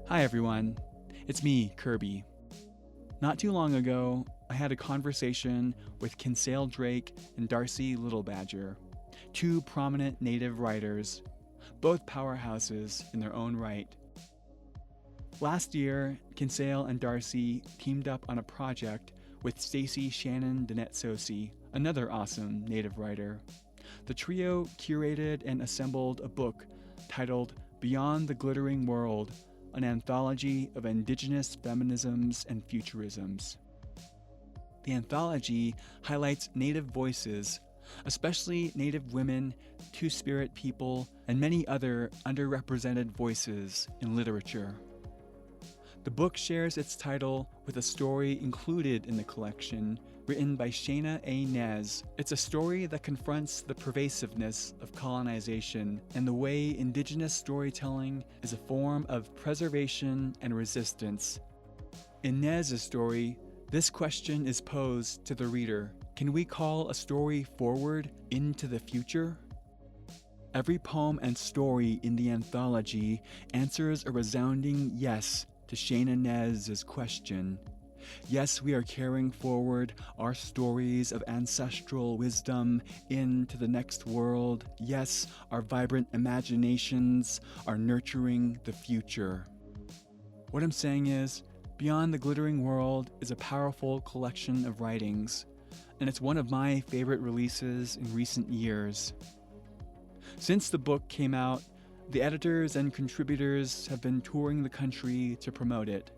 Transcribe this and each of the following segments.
Hi everyone, it's me, Kirbie. Not too long ago, I had a conversation with Kinsale Drake and Darcie Littlebadger, two prominent Native writers, both powerhouses in their own right. Last year, Kinsale and Darcie teamed up on a project with Stacey Shannon Danette-Sosi, another awesome Native writer. The trio curated and assembled a book titled Beyond the Glittering World, an anthology of Indigenous Feminisms and Futurisms. The anthology highlights Native voices, especially Native women, Two-Spirit people, and many other underrepresented voices in literature. The book shares its title with a story included in the collection, written by Shayna A. Nez. It's a story that confronts the pervasiveness of colonization and the way Indigenous storytelling is a form of preservation and resistance. In Nez's story, this question is posed to the reader. Can we call a story forward into the future? Every poem and story in the anthology answers a resounding yes to Shayna Nez's question. Yes, we are carrying forward our stories of ancestral wisdom into the next world. Yes, our vibrant imaginations are nurturing the future. What I'm saying is, Beyond the Glittering World is a powerful collection of writings, and it's one of my favorite releases in recent years. Since the book came out, the editors and contributors have been touring the country to promote it,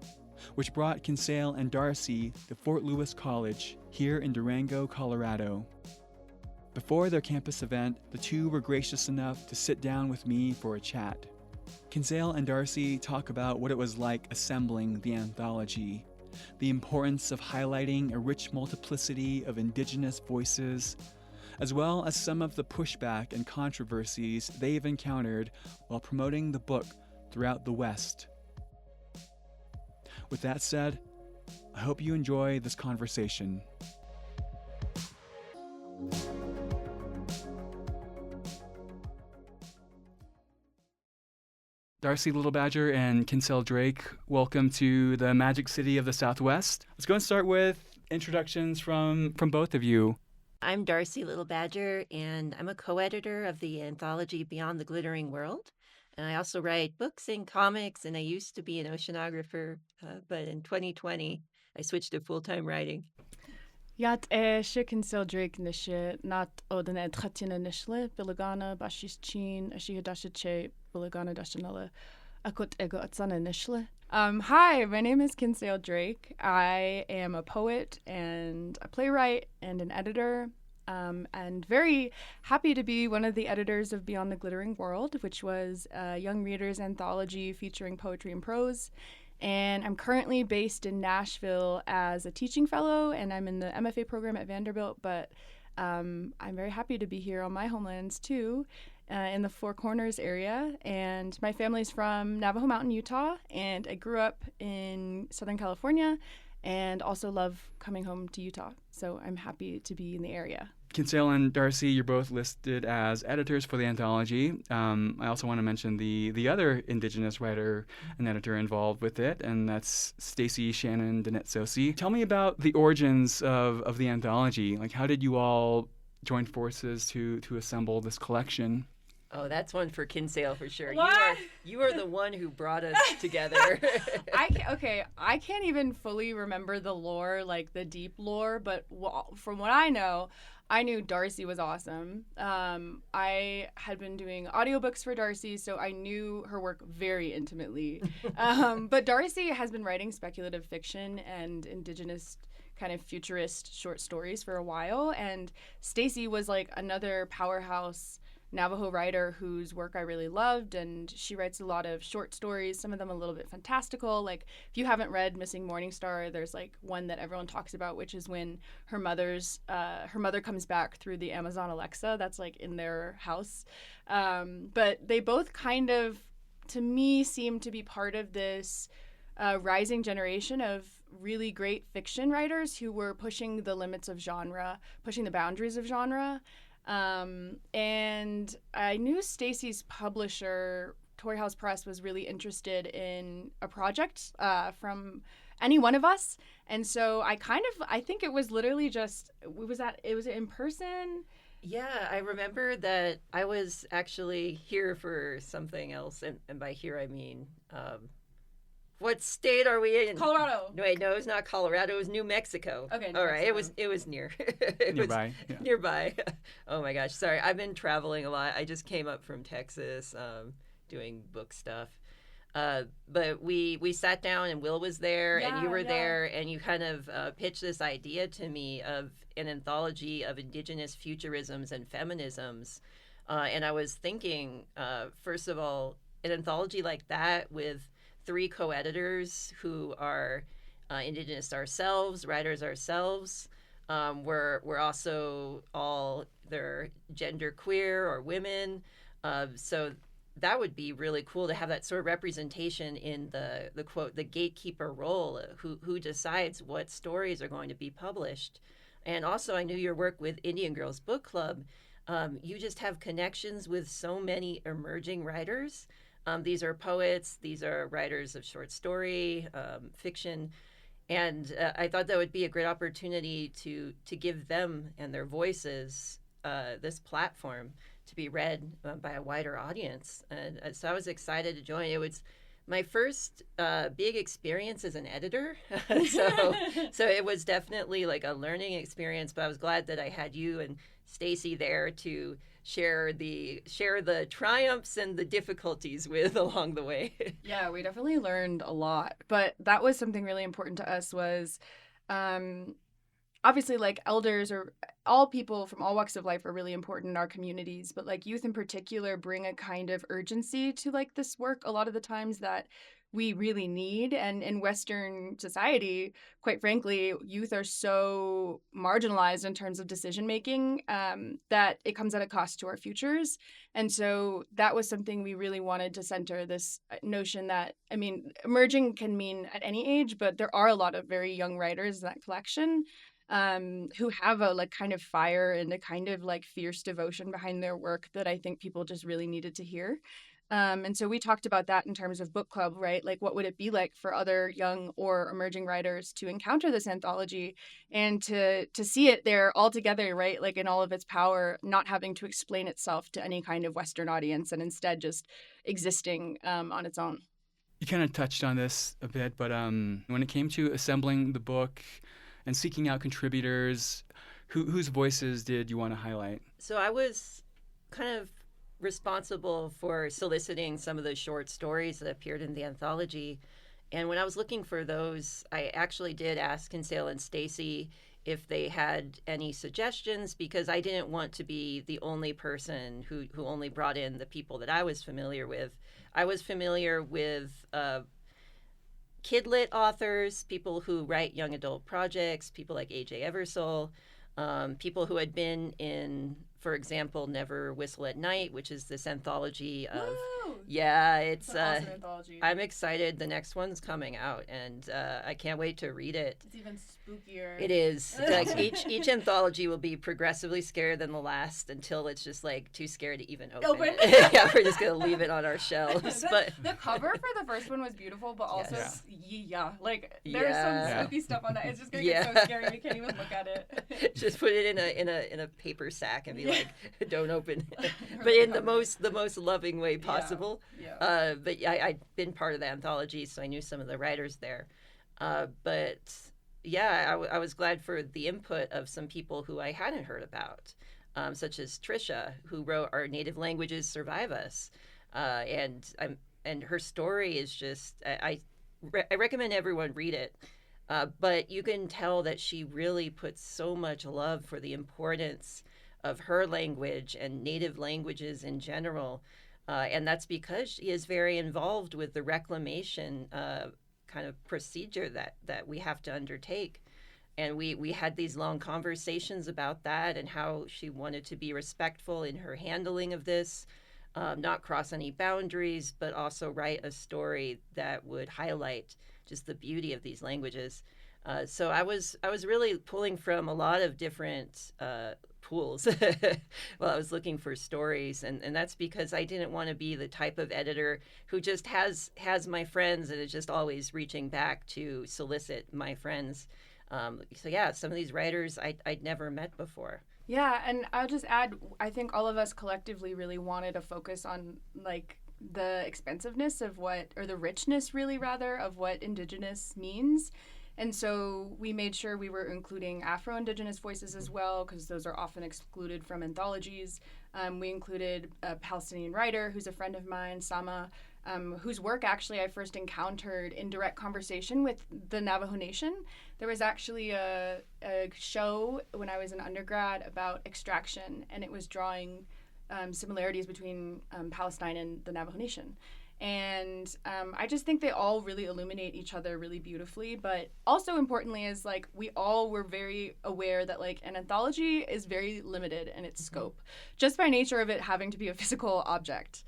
which brought Kinsale and Darcie to Fort Lewis College here in Durango, Colorado. Before their campus event, the two were gracious enough to sit down with me for a chat. Kinsale and Darcie talk about what it was like assembling the anthology, the importance of highlighting a rich multiplicity of Indigenous voices, as well as some of the pushback and controversies they've encountered while promoting the book throughout the West. With that said, I hope you enjoy this conversation. Darcie Littlebadger and Kinsale Drake, welcome to the Magic City of the Southwest. Let's go and start with introductions from both of you. I'm Darcie Littlebadger, and I'm a co-editor of the anthology Beyond the Glittering World. And I also write books and comics, and I used to be an oceanographer, but in 2020, I switched to full-time writing. Yat Kinsale Drake nishe nat oden tratina nishle bilagana bashis chin ashihadashache bilagana dashanala akut ego atsana nishle. Hi, my name is Kinsale Drake. I am a poet and a playwright and an editor, and very happy to be one of the editors of Beyond the Glittering World, which was a young readers anthology featuring poetry and prose. And I'm currently based in Nashville as a teaching fellow, and I'm in the MFA program at Vanderbilt, but I'm very happy to be here on my homelands too, in the Four Corners area. And my family's from Navajo Mountain, Utah, and I grew up in Southern California and also love coming home to Utah. So I'm happy to be in the area. Kinsale and Darcie, you're both listed as editors for the anthology. I also want to mention the other Indigenous writer and editor involved with it, and that's Stacey Shannon Danette-Sosi. Tell me about the origins of the anthology. Like, how did you all join forces to assemble this collection? Oh, that's one for Kinsale for sure. What? You are the one who brought us together. I can't even fully remember the lore, like the deep lore, but from what I know, I knew Darcie was awesome. I had been doing audiobooks for Darcie, so I knew her work very intimately. But Darcie has been writing speculative fiction and Indigenous kind of futurist short stories for a while, and Stacey was like another powerhouse Navajo writer whose work I really loved, and she writes a lot of short stories, some of them a little bit fantastical. Like, if you haven't read Missing Morningstar, there's like one that everyone talks about, which is when her mother comes back through the Amazon Alexa that's like in their house. But they both kind of, to me, seem to be part of this rising generation of really great fiction writers who were pushing the limits of genre, pushing the boundaries of genre. And I knew Stacey's publisher Toy House Press was really interested in a project from any one of us. And so I think it was literally just, it was in person. Yeah, I remember that I was actually here for something else. And by here, I mean, what state are we in? Colorado. Wait, no, it was not Colorado. It was New Mexico. Okay, All right, it was near. It Nearby. was nearby. Oh my gosh, sorry. I've been traveling a lot. I just came up from Texas, doing book stuff. But we sat down and Will was there and you were there and you kind of pitched this idea to me of an anthology of Indigenous Futurisms and Feminisms. And I was thinking, first of all, an anthology like that with 3 co-editors who are Indigenous ourselves, writers ourselves. We're also all they're gender queer or women. So that would be really cool to have that sort of representation in the quote, the gatekeeper role, who decides what stories are going to be published. And also, I knew your work with Indian Girls Book Club. You just have connections with so many emerging writers. These are poets, these are writers of short story, fiction. And I thought that would be a great opportunity to give them and their voices this platform to be read by a wider audience. And so I was excited to join. It was my first big experience as an editor. So it was definitely like a learning experience, but I was glad that I had you and Stacy there to share the triumphs and the difficulties with along the way. Yeah, we definitely learned a lot. But that was something really important to us was obviously like elders or all people from all walks of life are really important in our communities, but like youth in particular bring a kind of urgency to like this work a lot of the times that we really need. And in Western society, quite frankly, youth are so marginalized in terms of decision making that it comes at a cost to our futures. And so that was something we really wanted to center, this notion that, I mean, emerging can mean at any age, but there are a lot of very young writers in that collection who have a like kind of fire and a kind of like fierce devotion behind their work that I think people just really needed to hear. And so we talked about that in terms of book club, right? Like, what would it be like for other young or emerging writers to encounter this anthology and to see it there all together, right? Like in all of its power, not having to explain itself to any kind of Western audience and instead just existing on its own. You kind of touched on this a bit, but when it came to assembling the book and seeking out contributors, whose voices did you want to highlight? So I was kind of responsible for soliciting some of the short stories that appeared in the anthology. And when I was looking for those, I actually did ask Kinsale and Stacy if they had any suggestions, because I didn't want to be the only person who only brought in the people that I was familiar with. I was familiar with kidlit authors, people who write young adult projects, people like A.J. Eversole, people who had been in, for example, Never Whistle at Night, which is this anthology of... Woo! Yeah, it's an awesome anthology. I'm excited. The next one's coming out, and I can't wait to read it. It's even spookier. It is. Like each anthology will be progressively scarier than the last until it's just like too scared to even open it. Yeah, we're just gonna leave it on our shelves. But the cover for the first one was beautiful, but also like there's Yeah. some spooky stuff on that. It's just gonna get so scary you can't even look at it. just put it in a paper sack and be like, don't open it. But in the most loving way possible. Yeah. But I'd been part of the anthology, so I knew some of the writers there. But yeah, I was glad for the input of some people who I hadn't heard about, such as Trisha, who wrote Our Native Languages Survive Us. And her story is just, I recommend everyone read it. But you can tell that she really puts so much love for the importance of her language and native languages in general. And that's because she is very involved with the reclamation kind of procedure that we have to undertake. And we had these long conversations about that and how she wanted to be respectful in her handling of this, not cross any boundaries, but also write a story that would highlight just the beauty of these languages. So I was really pulling from a lot of different pools while I was looking for stories, and that's because I didn't want to be the type of editor who just has my friends and is just always reaching back to solicit my friends. So yeah, some of these writers I'd never met before. Yeah, and I'll just add, I think all of us collectively really wanted to focus on like the expansiveness of what, or the richness really rather, of what Indigenous means. And so we made sure we were including Afro-Indigenous voices as well, because those are often excluded from anthologies. We included a Palestinian writer who's a friend of mine, Sama, whose work actually I first encountered in direct conversation with the Navajo Nation. There was actually a show when I was an undergrad about extraction, and it was drawing similarities between Palestine and the Navajo Nation. And I just think they all really illuminate each other really beautifully. But also importantly is like we all were very aware that like an anthology is very limited in its scope, just by nature of it having to be a physical object.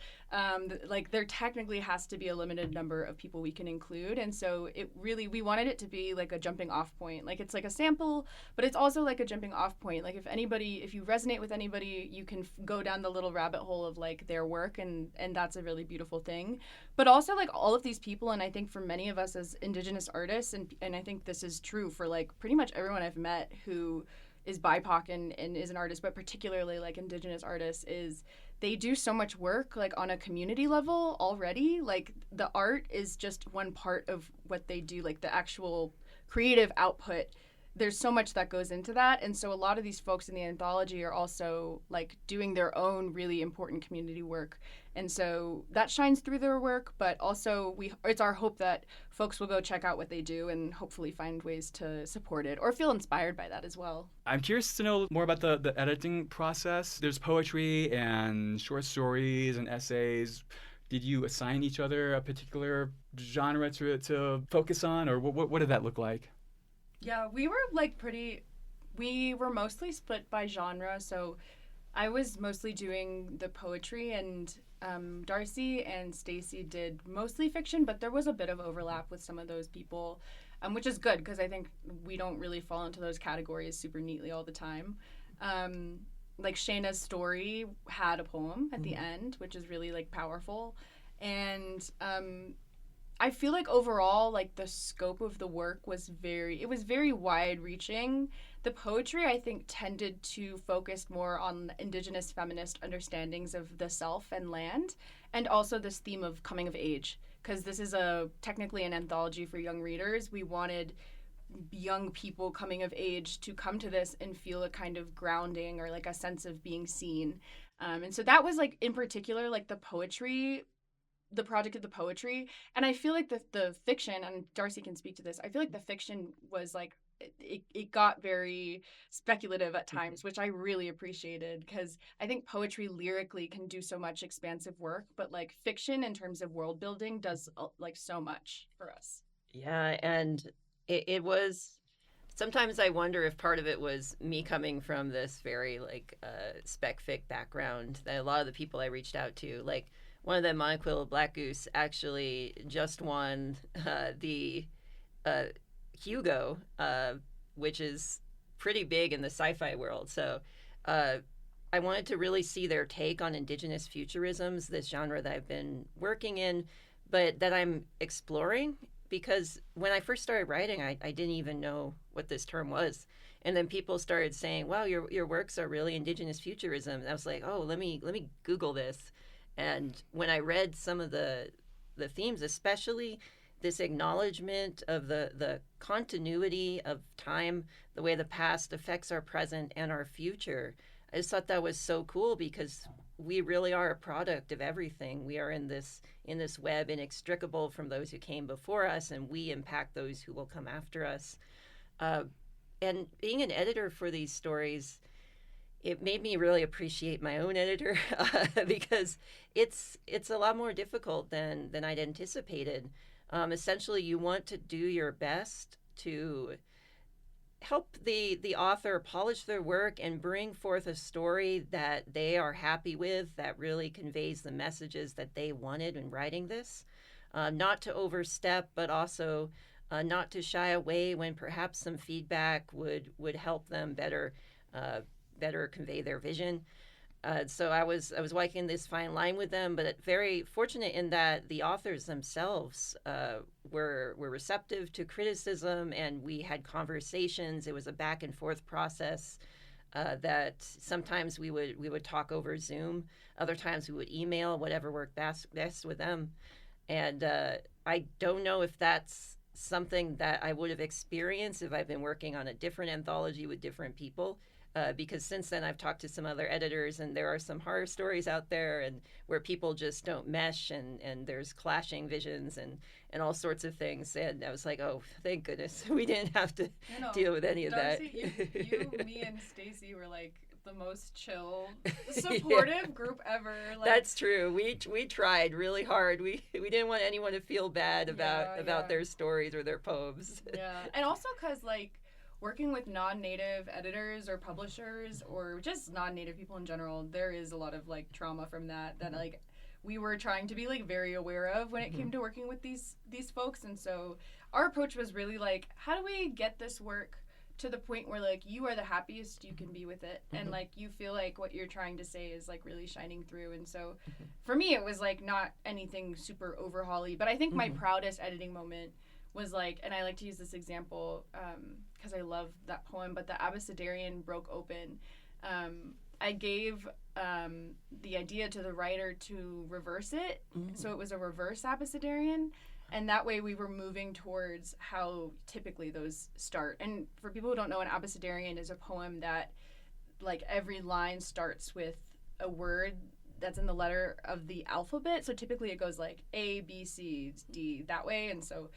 Like there technically has to be a limited number of people we can include, and so it really, we wanted it to be like a jumping off point. Like it's like a sample, but it's also like a jumping off point. Like if you resonate with anybody, you can go down the little rabbit hole of like their work, and that's a really beautiful thing. But also like all of these people, and I think for many of us as Indigenous artists, and I think this is true for like pretty much everyone I've met who is BIPOC and is an artist, but particularly like Indigenous artists, is they do so much work like on a community level already. Like the art is just one part of what they do, like the actual creative output. There's so much that goes into that. And so a lot of these folks in the anthology are also like doing their own really important community work. And so that shines through their work, but also it's our hope that folks will go check out what they do and hopefully find ways to support it or feel inspired by that as well. I'm curious to know more about the editing process. There's poetry and short stories and essays. Did you assign each other a particular genre to focus on, or what did that look like? Yeah, we were mostly split by genre. So I was mostly doing the poetry, and Darcie and Stacy did mostly fiction, but there was a bit of overlap with some of those people, which is good because I think we don't really fall into those categories super neatly all the time. Like Shayna's story had a poem at the end, which is really like powerful. And I feel like overall, like the scope of the work was very wide reaching. The poetry, I think, tended to focus more on Indigenous feminist understandings of the self and land, and also this theme of coming of age. Because this is technically an anthology for young readers. We wanted young people coming of age to come to this and feel a kind of grounding or like a sense of being seen. And so that was like in particular like the project of the poetry. And I feel like the fiction, and Darcie can speak to this, I feel like the fiction was like it got very speculative at times, which I really appreciated, because I think poetry lyrically can do so much expansive work, but like fiction in terms of world building does like so much for us. Yeah, and it was, sometimes I wonder if part of it was me coming from this very like spec fic background, that a lot of the people I reached out to, like one of them, Monoquill Black Goose, actually just won the Hugo, which is pretty big in the sci-fi world. So I wanted to really see their take on Indigenous Futurisms, this genre that I've been working in, but that I'm exploring, because when I first started writing, I didn't even know what this term was. And then people started saying, wow, your works are really Indigenous Futurism. And I was like, oh, let me Google this. And when I read some of the themes, especially this acknowledgement of the continuity of time, the way the past affects our present and our future, I just thought that was so cool, because we really are a product of everything. We are in this web, inextricable from those who came before us, and we impact those who will come after us. And being an editor for these stories, it made me really appreciate my own editor because it's a lot more difficult than I'd anticipated. Essentially, you want to do your best to help the author polish their work and bring forth a story that they are happy with, that really conveys the messages that they wanted in writing this. Not to overstep, but also not to shy away when perhaps some feedback would help them better convey their vision. So I was walking this fine line with them, but very fortunate in that the authors themselves were receptive to criticism, and we had conversations. It was a back and forth process. That sometimes we would talk over Zoom, other times we would email, whatever worked best with them. And I don't know if that's something that I would have experienced if I've been working on a different anthology with different people. Because since then I've talked to some other editors, and there are some horror stories out there and where people just don't mesh, and there's clashing visions and all sorts of things. And I was like, oh, thank goodness we didn't have to deal with any of Darcie, that. you, me, and Stacy were like the most chill, supportive group ever. Like, that's true. We tried really hard. We didn't want anyone to feel bad about their stories or their poems. Yeah, and also because like, working with non-native editors or publishers or just non-native people in general, there is a lot of like trauma from that like we were trying to be like very aware of when it came to working with these folks. And so our approach was really like, how do we get this work to the point where like you are the happiest you can be with it, and like you feel like what you're trying to say is like really shining through. And so for me it was like not anything super overhauly, but I think my proudest editing moment was like, and I like to use this example because I love that poem, but the Abecedarian broke open. I gave the idea to the writer to reverse it, so it was a reverse Abecedarian, and that way we were moving towards how typically those start. And for people who don't know, an Abecedarian is a poem that like every line starts with a word that's in the letter of the alphabet, so typically it goes like A, B, C, D, that way. And so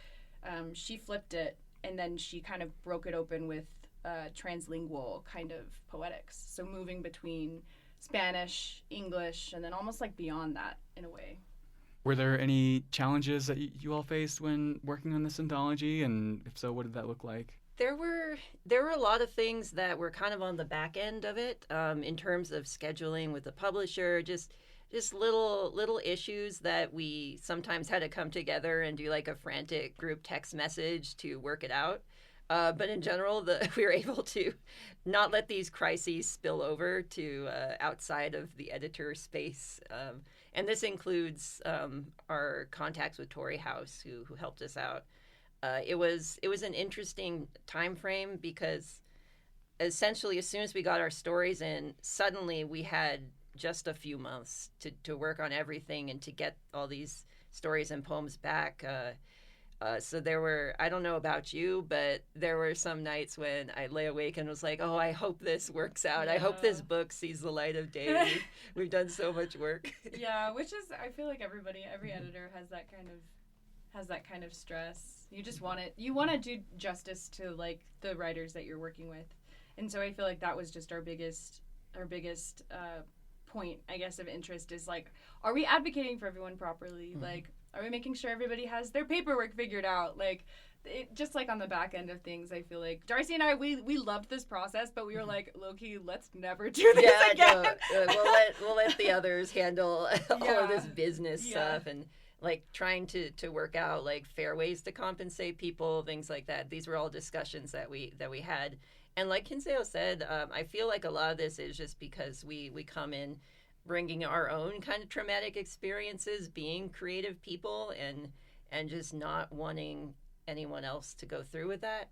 she flipped it, and then she kind of broke it open with translingual kind of poetics. So moving between Spanish, English, and then almost like beyond that in a way. Were there any challenges that you all faced when working on this anthology? And if so, what did that look like? There were a lot of things that were kind of on the back end of it, in terms of scheduling with the publisher, just little issues that we sometimes had to come together and do like a frantic group text message to work it out. But in general, we were able to not let these crises spill over to outside of the editor space. And this includes our contacts with Tory House, who helped us out. It was an interesting time frame because essentially as soon as we got our stories in, suddenly we had just a few months to work on everything and to get all these stories and poems back. So there were, I don't know about you, but there were some nights when I lay awake and was like, oh, I hope this works out. Yeah. I hope this book sees the light of day. We've done so much work. Yeah, which is, I feel like every editor has that kind of stress. You just want it, you want to do justice to like the writers that you're working with. And so I feel like that was just our biggest point, I guess, of interest is like, are we advocating for everyone properly? Like, are we making sure everybody has their paperwork figured out? Like, just like on the back end of things, I feel like Darcie and I, we loved this process, but we were like, low-key, let's never do this again. No, we'll let the others handle all of this business stuff, and like trying to work out like fair ways to compensate people, things like that. These were all discussions that we had. And like Kinsale said, I feel like a lot of this is just because we come in bringing our own kind of traumatic experiences, being creative people, and just not wanting anyone else to go through with that.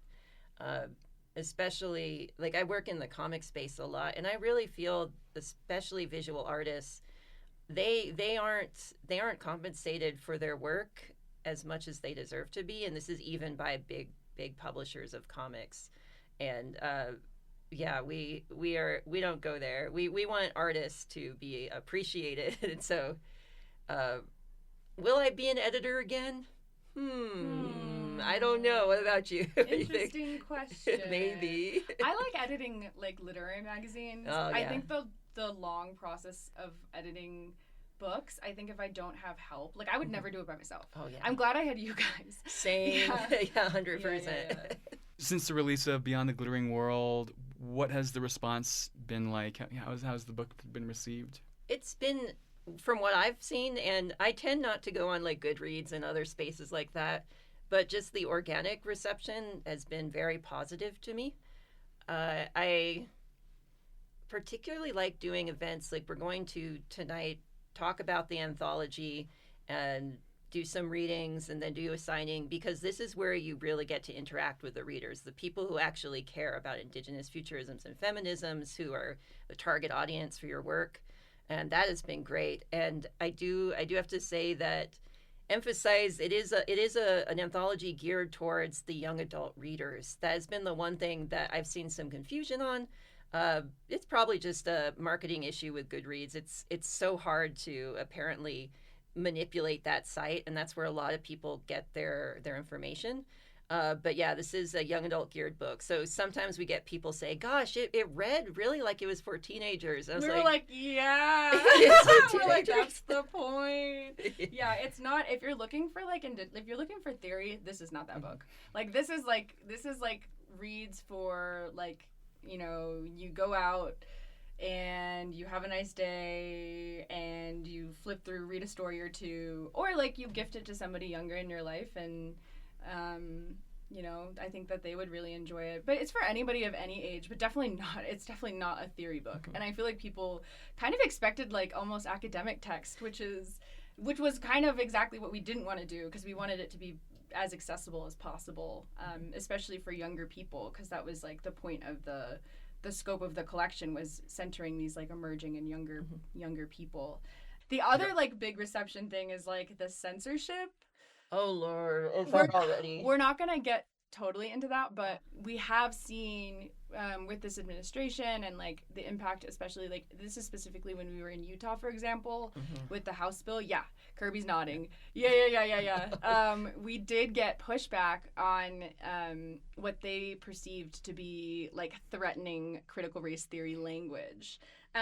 Especially, like, I work in the comic space a lot, and I really feel, especially visual artists, they aren't compensated for their work as much as they deserve to be, and this is even by big publishers of comics. And we don't go there. We want artists to be appreciated. And so, will I be an editor again? I don't know. What about you? Interesting question. Maybe. I like editing like literary magazines. Oh, yeah. I think the long process of editing books, I think if I don't have help, like I would never do it by myself. Oh yeah. I'm glad I had you guys. Same. Yeah, 100%. Yeah. Since the release of Beyond the Glittering World, what has the response been like? How's the book been received? It's been, from what I've seen, and I tend not to go on like Goodreads and other spaces like that, but just the organic reception has been very positive to me. I particularly like doing events like we're going to tonight, talk about the anthology and do some readings and then do a signing, because this is where you really get to interact with the readers, the people who actually care about Indigenous futurisms and feminisms, who are the target audience for your work. And that has been great. And I do have to say that emphasize it is an anthology geared towards the young adult readers. That has been the one thing that I've seen some confusion on. It's probably just a marketing issue with Goodreads. It's so hard to apparently manipulate that site, and that's where a lot of people get their information. But yeah, this is a young adult geared book. So sometimes we get people say, gosh, it read really like it was for teenagers. I was We're like, yeah. We're like, that's the point. Yeah, it's not, if you're looking for like, if you're looking for theory, this is not that book. Like, this is like reads for like, you know, you go out and you have a nice day and you flip through, read a story or two, or like you gift it to somebody younger in your life, and you know, I think that they would really enjoy it. But it's for anybody of any age, but it's definitely not a theory book. And I feel like people kind of expected like almost academic text, which was kind of exactly what we didn't want to do, because we wanted it to be as accessible as possible, especially for younger people, because that was like the point of the scope of the collection, was centering these like emerging and younger people. The other like big reception thing is like the censorship. Oh Lord, is that already? We're not gonna get totally into that, but we have seen with this administration and like the impact, especially like this is specifically when we were in Utah, for example, with the House bill. Yeah, Kirbie's nodding. Yeah. We did get pushback on what they perceived to be like threatening critical race theory language.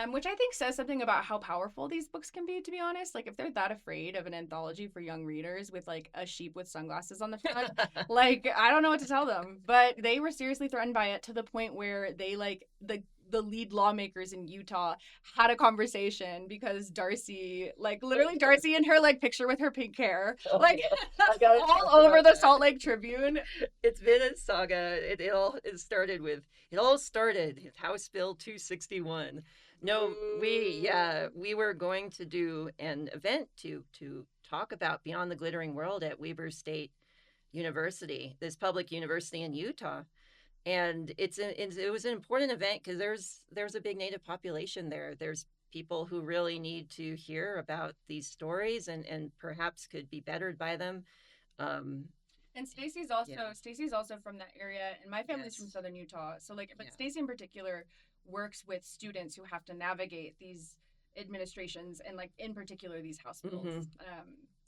Which I think says something about how powerful these books can be, to be honest. Like, if they're that afraid of an anthology for young readers with, like, a sheep with sunglasses on the front, like, I don't know what to tell them. But they were seriously threatened by it, to the point where they, like, the lead lawmakers in Utah had a conversation because Darcie, like, literally Darcie in her, like, picture with her pink hair, like, all over the Salt Lake Tribune. It's been a saga. It all started with House Bill 261. No, we were going to do an event to talk about Beyond the Glittering World at Weber State University, this public university in Utah. And it was an important event because there's a big Native population there. There's people who really need to hear about these stories and perhaps could be bettered by them. And Stacy's also from that area, and my family's from Southern Utah. So like, but Stacy in particular works with students who have to navigate these administrations, and like in particular these House bills.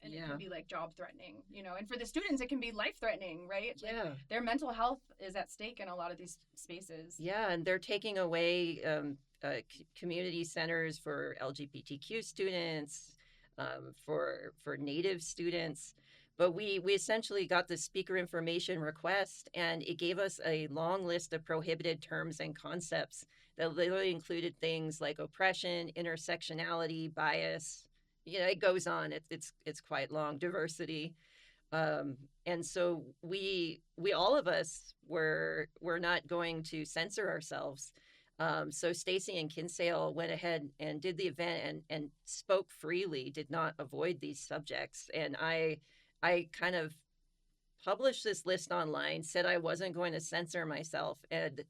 And it can be like job threatening, you know, and for the students it can be life threatening, right? Yeah. Like, their mental health is at stake in a lot of these spaces. Yeah, and they're taking away community centers for LGBTQ students, for Native students. But we essentially got the speaker information request, and it gave us a long list of prohibited terms and concepts that literally included things like oppression, intersectionality, bias. You know, it goes on. It's quite long. Diversity, and so we all of us were not going to censor ourselves. So Stacy and Kinsale went ahead and did the event and spoke freely, did not avoid these subjects, and I kind of published this list online, said I wasn't going to censor myself. And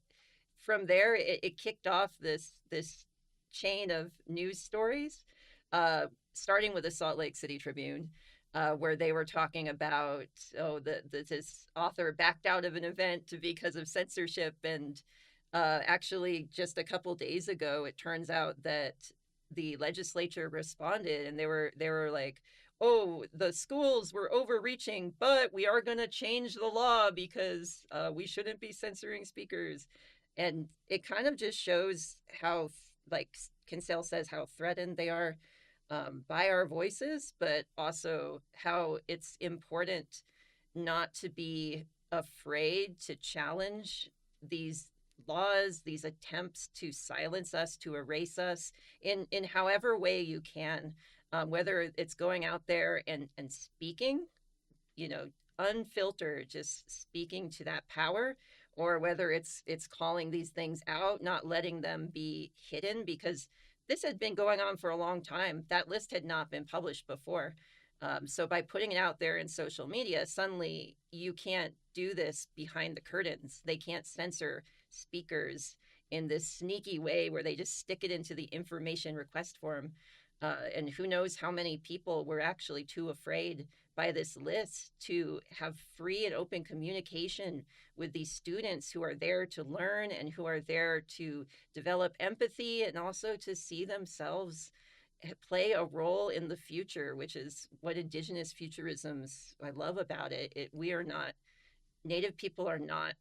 from there, it kicked off this chain of news stories, starting with the Salt Lake City Tribune, where they were talking about, this author backed out of an event because of censorship. And actually, just a couple days ago, it turns out that the legislature responded, and they were like, oh, the schools were overreaching, but we are going to change the law because we shouldn't be censoring speakers. And it kind of just shows how, like Kinsale says, how threatened they are by our voices, but also how it's important not to be afraid to challenge these laws, these attempts to silence us, to erase us in however way you can. Whether it's going out there and speaking, you know, unfiltered, just speaking to that power, or whether it's calling these things out, not letting them be hidden, because this had been going on for a long time. That list had not been published before. So by putting it out there in social media, suddenly you can't do this behind the curtains. They can't censor speakers in this sneaky way where they just stick it into the information request form. And who knows how many people were actually too afraid by this list to have free and open communication with these students who are there to learn and who are there to develop empathy and also to see themselves play a role in the future, which is what Indigenous Futurisms, I love about it. We are not, Native people are not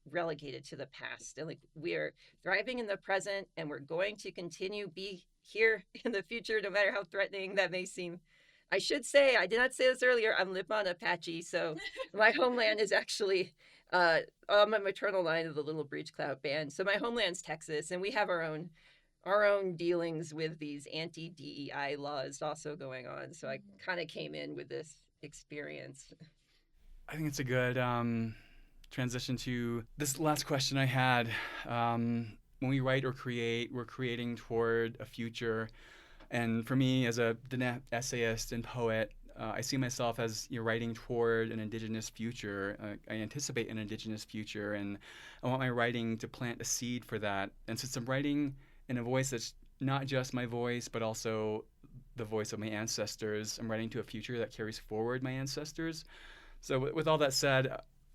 relegated to the past. And like, we are thriving in the present, and we're going to continue be here in the future, no matter how threatening that may seem. I should say, I did not say this earlier, I'm Lipan Apache, so my homeland is actually on my maternal line of the Little Breech Clout Band. So my homeland's Texas, and we have our own dealings with these anti-DEI laws also going on. So I kind of came in with this experience. I think it's a good transition to this last question I had. When we write or create, we're creating toward a future. And for me, as a essayist and poet, I see myself as writing toward an Indigenous future. I anticipate an Indigenous future, and I want my writing to plant a seed for that. And since I'm writing in a voice that's not just my voice, but also the voice of my ancestors, I'm writing to a future that carries forward my ancestors. So with all that said,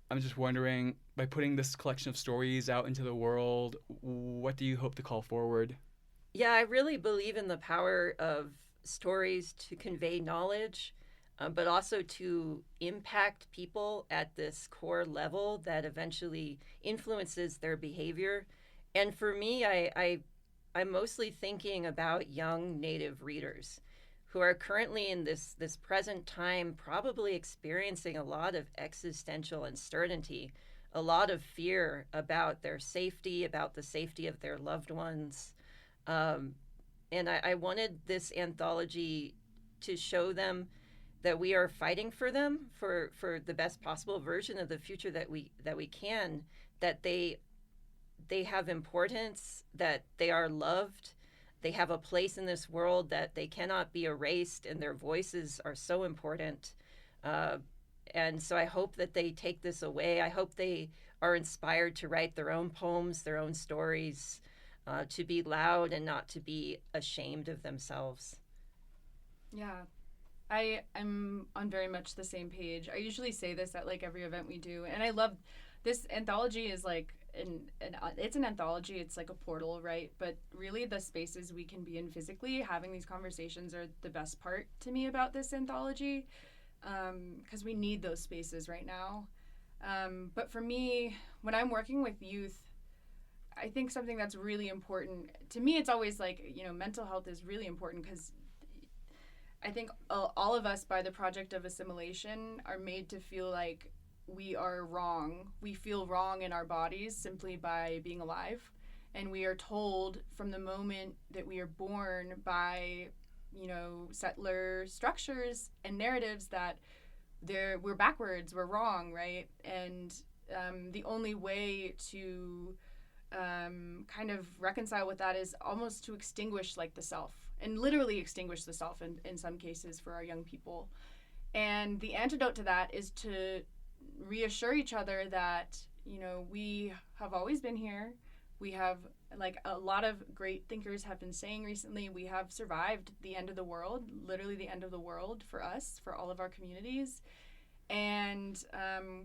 I'm just wondering, by putting this collection of stories out into the world, what do you hope to call forward? Yeah, I really believe in the power of stories to convey knowledge, but also to impact people at this core level that eventually influences their behavior. And for me, I'm mostly thinking about young Native readers who are currently in this present time probably experiencing a lot of existential uncertainty, a lot of fear about their safety, about the safety of their loved ones. And I wanted this anthology to show them that we are fighting for them for the best possible version of the future that we can, that they have importance, that they are loved, they have a place in this world, that they cannot be erased, and their voices are so important. And so I hope that they take this away. I hope they are inspired to write their own poems, their own stories, to be loud and not to be ashamed of themselves. Yeah, I'm on very much the same page. I usually say this at like every event we do, and I love this anthology is like it's an anthology. It's like a portal, right? But really, the spaces we can be in physically, having these conversations, are the best part to me about this anthology, because we need those spaces right now. But for me, when I'm working with youth, I think something that's really important to me, it's always like, mental health is really important, because I think all of us, by the project of assimilation, are made to feel like we are wrong. We feel wrong in our bodies simply by being alive. And we are told from the moment that we are born by, settler structures and narratives that we're backwards, we're wrong, right? And the only way to kind of reconcile with that is almost to extinguish like the self, and literally extinguish the self in some cases for our young people. And the antidote to that is to reassure each other that, we have always been here. We have, like a lot of great thinkers have been saying recently, we have survived the end of the world, literally the end of the world for us, for all of our communities. And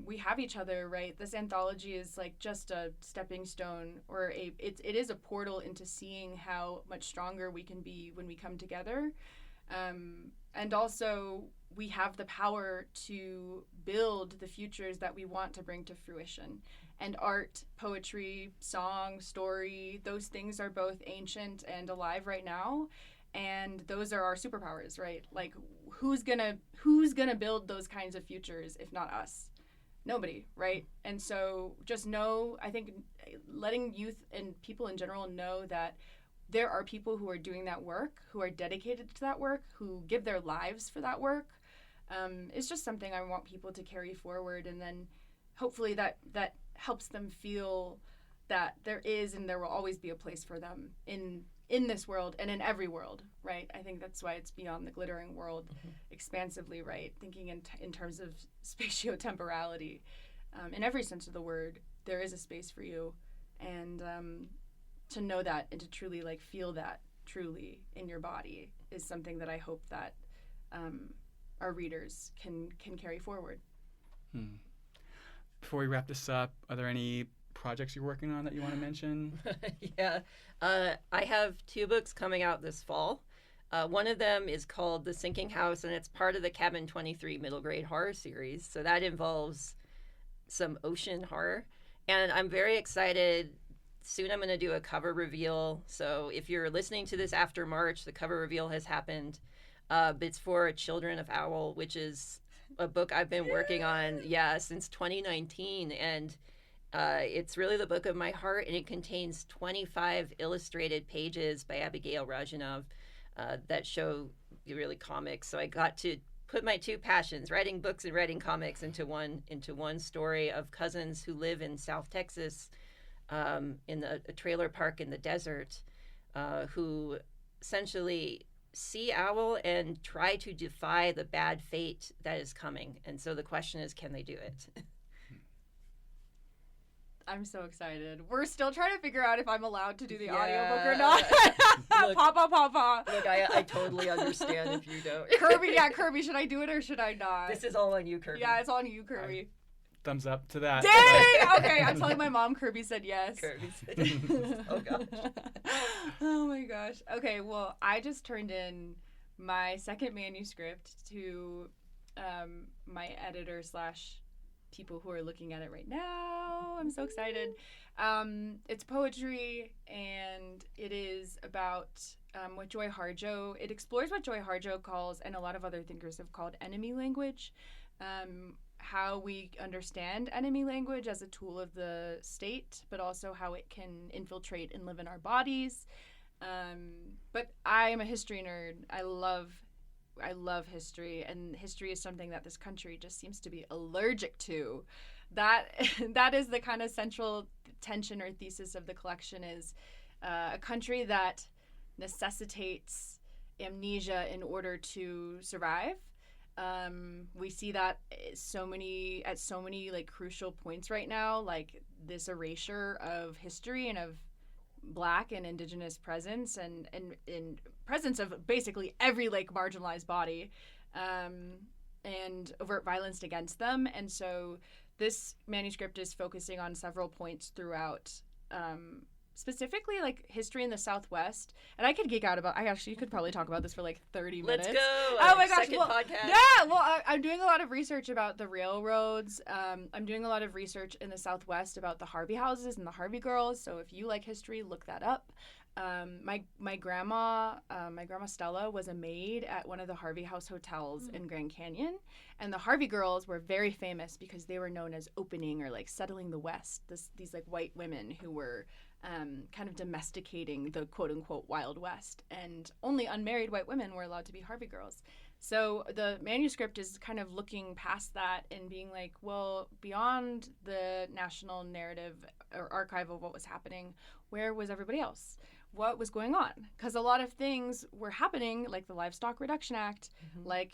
we have each other, right? This anthology is like just a stepping stone, or it is a portal into seeing how much stronger we can be when we come together. And also, we have the power to build the futures that we want to bring to fruition. And art, poetry, song, story, those things are both ancient and alive right now. And those are our superpowers, right? Like, who's gonna build those kinds of futures if not us? Nobody, right? And so just know, I think letting youth and people in general know that there are people who are doing that work, who are dedicated to that work, who give their lives for that work, is just something I want people to carry forward, and then hopefully that helps them feel that there is and there will always be a place for them in this world and in every world, right? I think that's why it's beyond the glittering world, expansively, right? Thinking in terms of spatiotemporality, in every sense of the word, there is a space for you, and to know that and to truly like feel that truly in your body is something that I hope that our readers can carry forward. Before we wrap this up, are there any projects you're working on that you want to mention? Yeah. I have 2 books coming out this fall. One of them is called The Sinking House, and it's part of the Cabin 23 middle grade horror series. So that involves some ocean horror. And I'm very excited. Soon I'm going to do a cover reveal. So if you're listening to this after March, the cover reveal has happened. It's for Children of Owl, which is a book I've been working on, since 2019. And it's really the book of my heart, and it contains 25 illustrated pages by Abigail Rajanov that show really comics. So I got to put my 2 passions, writing books and writing comics, into one story of cousins who live in South Texas, in a trailer park in the desert, who essentially see owl and try to defy the bad fate that is coming. And so the question is, can they do it? I'm so excited. We're still trying to figure out if I'm allowed to do the audiobook or not. Look, Papa. Look, I totally understand if you don't. Kirby, should I do it or should I not? This is all on you, Kirbie. Yeah, it's on you, Kirby. Thumbs up to that. Dang! Okay, I'm telling my mom Kirby said yes. Kirbie said yes. Oh, gosh. Oh, my gosh. Okay, well, I just turned in my second manuscript to my editor / people who are looking at it right now. I'm so excited. It's poetry, and it is about what Joy Harjo, it explores what Joy Harjo calls, and a lot of other thinkers have called, enemy language. How we understand enemy language as a tool of the state, but also how it can infiltrate and live in our bodies. But I am a history nerd. I love history, and history is something that this country just seems to be allergic to. That is the kind of central tension or thesis of the collection, is a country that necessitates amnesia in order to survive. We see that at so many like crucial points right now, like this erasure of history and of Black and Indigenous presence and presence of basically every like marginalized body, and overt violence against them. And so this manuscript is focusing on several points throughout, specifically like history in the Southwest. And I could geek out about, you could probably talk about this for like 30 minutes. Let's go. Oh my gosh. Second Well, podcast. yeah. Well, I'm doing a lot of research about the railroads. I'm doing a lot of research in the Southwest about the Harvey houses and the Harvey girls. So if you like history, look that up. My grandma Stella was a maid at one of the Harvey House hotels in Grand Canyon, and the Harvey girls were very famous because they were known as opening or like settling the West. These like white women who were kind of domesticating the quote unquote Wild West, and only unmarried white women were allowed to be Harvey girls. So the manuscript is kind of looking past that and being like, well, beyond the national narrative or archive of what was happening, where was everybody else? What was going on? Because a lot of things were happening, like the Livestock Reduction Act, like,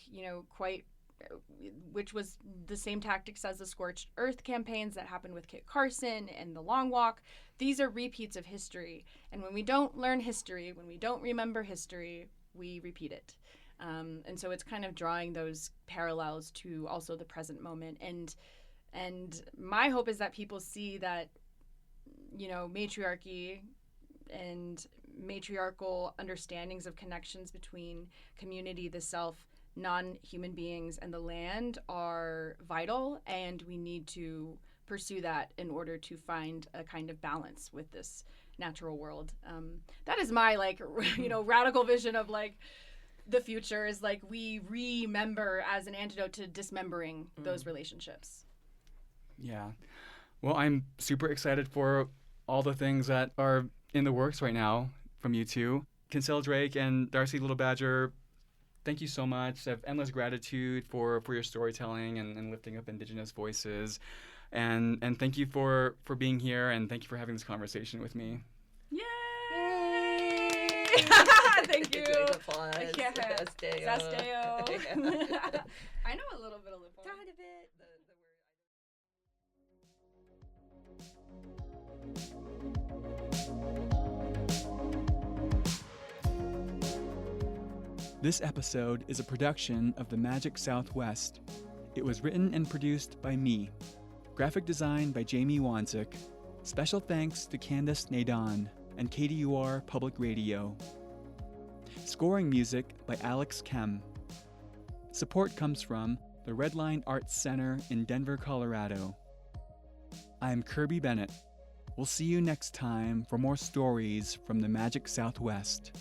which was the same tactics as the Scorched Earth campaigns that happened with Kit Carson and the Long Walk. These are repeats of history. And when we don't learn history, when we don't remember history, we repeat it. And so it's kind of drawing those parallels to also the present moment. And my hope is that people see that, matriarchy and matriarchal understandings of connections between community, the self, non-human beings, and the land are vital, and we need to pursue that in order to find a kind of balance with this natural world. That is my radical vision of the future, is we remember as an antidote to dismembering those relationships. Yeah. Well, I'm super excited for all the things that are in the works right now from you two. Kinsale Drake and Darcie Little Badger, thank you so much. I have endless gratitude for your storytelling and lifting up Indigenous voices. And thank you for being here, and thank you for having this conversation with me. Yay! Thank you. Big applause. Yeah. Zasteo. Zasteo. Yeah. I know a little bit of lip balm. Kind of it. This episode is a production of the Magic Southwest. It was written and produced by me. Graphic design by Jamie Wanzik. Special thanks to Candace Nadan and KDUR Public Radio. Scoring music by Alex Kem. Support comes from the Redline Arts Center in Denver, Colorado. I'm Kirbie Bennett. We'll see you next time for more stories from the Magic Southwest.